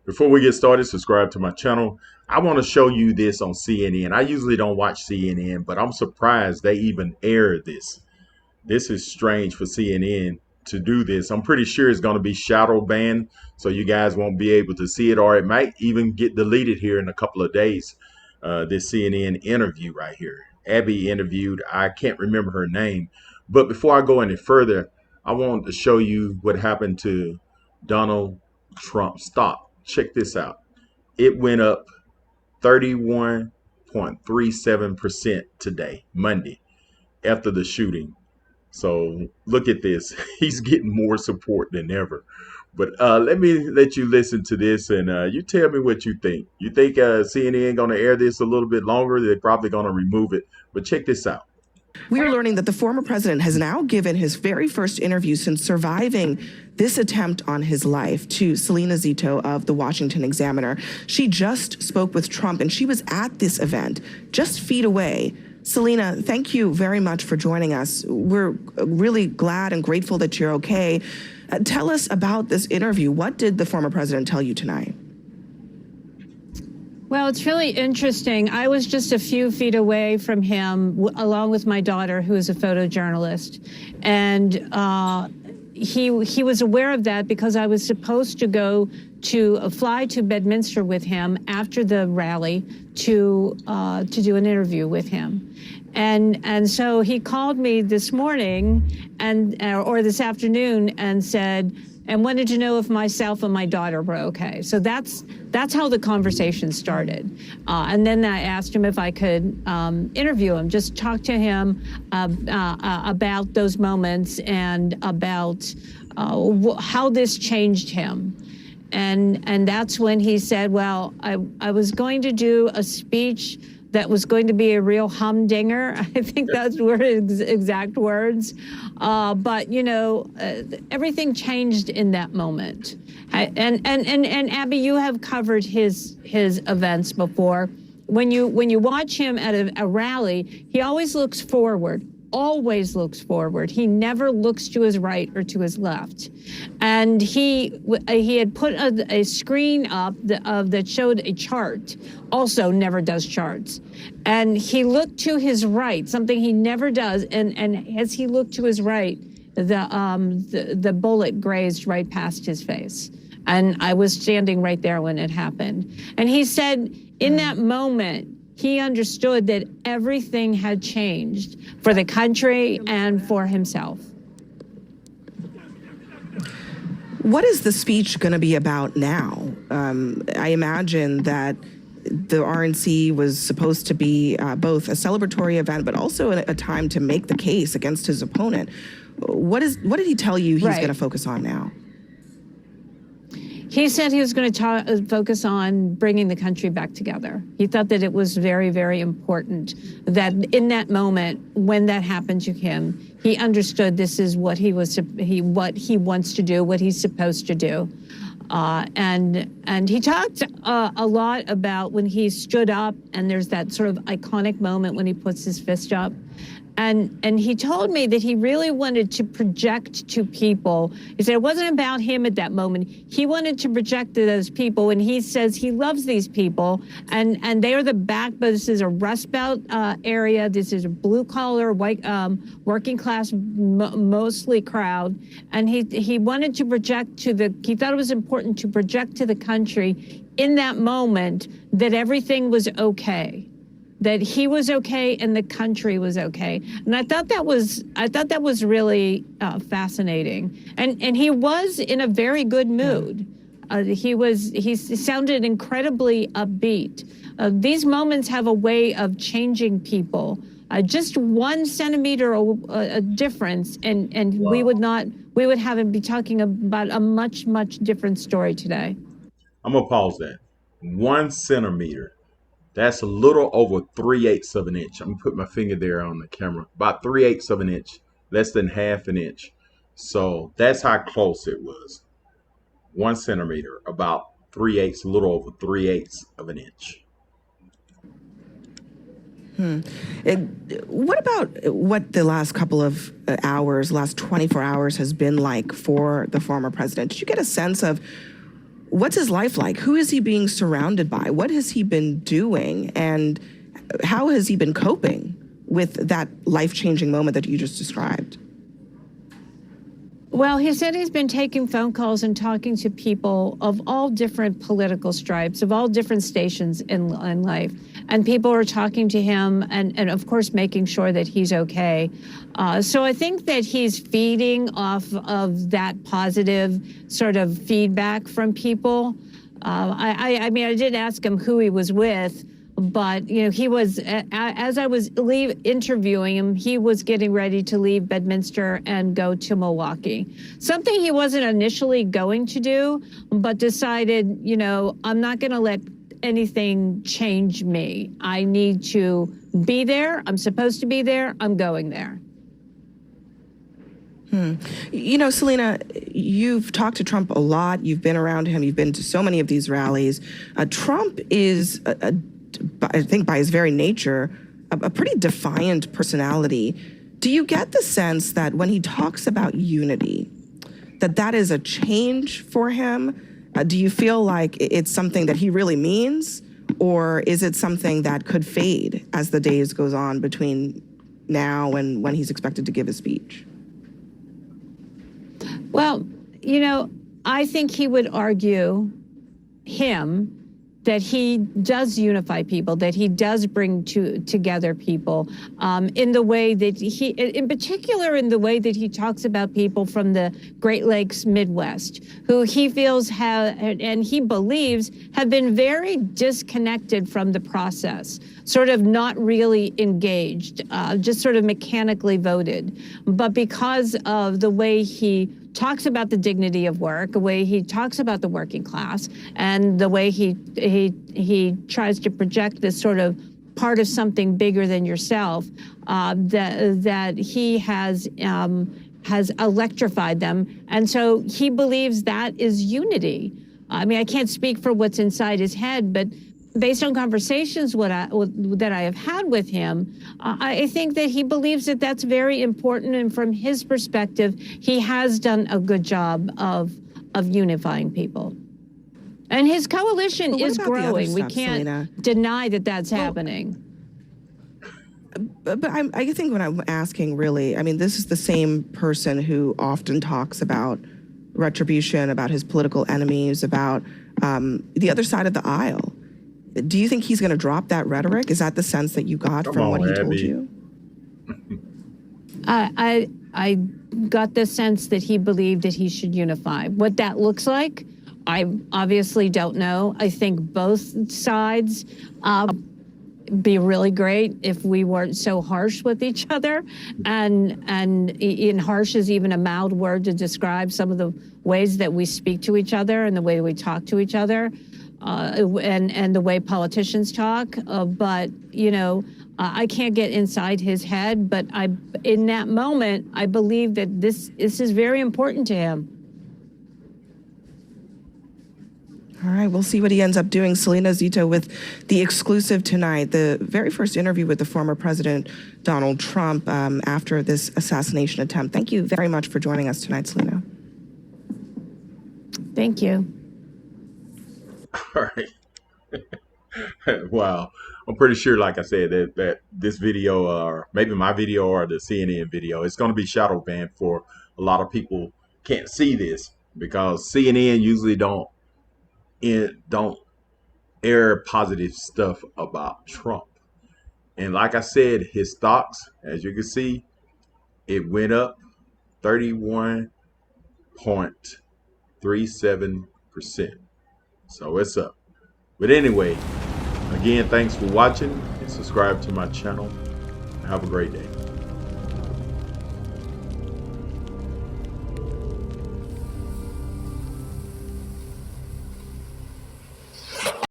Before we get started, subscribe to my channel. I want to show you this on CNN. I usually don't watch CNN, but I'm surprised they even air this. This is strange for CNN to do this. I'm pretty sure it's going to be shadow banned, so you guys won't be able to see it, or it might even get deleted here in a couple of days. This CNN interview right here. Abby interviewed, I can't remember her name. But before I go any further, I want to show you what happened to Donald Trump stock. Check this out. It went up 31.37% today, Monday, after the shooting. So look at this. He's getting more support than ever. But let me let you listen to this, and you tell me what you think. You think CNN going to air this a little bit longer? They're probably going to remove it. But check this out. We are learning that the former president has now given his very first interview since surviving this attempt on his life to Selena Zito of the Washington Examiner. She just spoke with Trump, and she was at this event just feet away. Selena, thank you very much for joining us. We're really glad and grateful that you're okay. Tell us about this interview. What did the former president tell you tonight? Well, it's really interesting. I was just a few feet away from him, along with my daughter, who is a photojournalist. And he was aware of that because I was supposed to go to fly to Bedminster with him after the rally to do an interview with him. And so he called me this morning or this afternoon and said, and wanted to know if myself and my daughter were okay. So that's how the conversation started. And then I asked him if I could interview him, just talk to him about those moments and about how this changed him. And that's when he said, well, I was going to do a speech that was going to be a real humdinger. I think those were his exact words. But, you know, everything changed in that moment. And Abby, you have covered his events before. When you watch him at a rally, he always looks forward. Always looks forward. He never looks to his right or to his left. And he had put a screen up that showed a chart. Also never does charts. And he looked to his right, something he never does. And as he looked to his right, the bullet grazed right past his face. And I was standing right there when it happened. And he said in that moment, he understood that everything had changed for the country and for himself. What is the speech going to be about now? I imagine that the RNC was supposed to be both a celebratory event, but also a time to make the case against his opponent. What did he tell you he's going to focus on now? He said he was going to focus on bringing the country back together. He thought that it was very, very important that in that moment, when that happened to him, he understood this is what he wants to do, what he's supposed to do. And he talked a lot about when he stood up, and there's that sort of iconic moment when he puts his fist up. And he told me that he really wanted to project to people. He said it wasn't about him at that moment. He wanted to project to those people, and he says he loves these people, and they are the backbone. This is a Rust Belt area. This is a blue-collar, white, working-class, mostly crowd. And he wanted to project he thought it was important to project to the country in that moment that everything was okay. That he was okay and the country was okay. And I thought that was really fascinating. And he was in a very good mood. He sounded incredibly upbeat. These moments have a way of changing people. Just 1 centimeter a difference, and wow. we would have him be talking about a much, much different story today. I'm gonna pause that. 1 centimeter. That's a little over 3/8 of an inch. I'm gonna put my finger there on the camera. About 3/8 of an inch, less than half an inch. So that's how close it was. 1 centimeter, about 3/8, a little over 3/8 of an inch. What about what the last couple of hours, last 24 hours has been like for the former president? Did you get a sense of What's his life like? Who is he being surrounded by? What has he been doing? And how has he been coping with that life-changing moment that you just described? Well, he said he's been taking phone calls and talking to people of all different political stripes, of all different stations in life. And people are talking to him and of course, making sure that he's okay. So I think that he's feeding off of that positive sort of feedback from people. I mean, I did ask him who he was with, but, you know, he was, as I was interviewing him, he was getting ready to leave Bedminster and go to Milwaukee. Something he wasn't initially going to do, but decided, you know, I'm not going to let anything change me. I need to be there. I'm supposed to be there. I'm going there. You know, Selena, you've talked to Trump a lot. You've been around him. You've been to so many of these rallies. Trump is I think by his very nature, a pretty defiant personality. Do you get the sense that when he talks about unity, that is a change for him? Do you feel like it's something that he really means? Or is it something that could fade as the days goes on between now and when he's expected to give his speech? Well, you know, I think he would argue that he does unify people, that he does bring together people in the way that in particular, in the way that he talks about people from the Great Lakes Midwest, who he feels and he believes have been very disconnected from the process, sort of not really engaged, just sort of mechanically voted. But because of the way he talks about the dignity of work, the way he talks about the working class, and the way he tries to project this sort of part of something bigger than yourself, that he has electrified them, and so he believes that is unity. I mean, I can't speak for what's inside his head, but based on conversations that I have had with him, I think that he believes that that's very important. And from his perspective, he has done a good job of unifying people. And his coalition is growing. We can't deny that that's happening. But I think when I'm asking, really, I mean, this is the same person who often talks about retribution, about his political enemies, about the other side of the aisle. Do you think he's going to drop that rhetoric? Is that the sense that you got from what he told you? I got the sense that he believed that he should unify. What that looks like, I obviously don't know. I think both sides be really great if we weren't so harsh with each other. And in harsh is even a mild word to describe some of the ways that we speak to each other and the way we talk to each other. And the way politicians talk, but you know, I can't get inside his head. But in that moment, I believe that this is very important to him. All right, we'll see what he ends up doing. Selena Zito with the exclusive tonight, the very first interview with the former President Donald Trump after this assassination attempt. Thank you very much for joining us tonight, Selena. Thank you. All right. Wow. I'm pretty sure, like I said, that this video, or maybe my video or the CNN video, it's going to be shadow banned for a lot of people. Can't see this because CNN usually don't air positive stuff about Trump. And like I said, his stocks, as you can see, it went up 31.37%. So it's up. But anyway, again, thanks for watching and subscribe to my channel. Have a great day.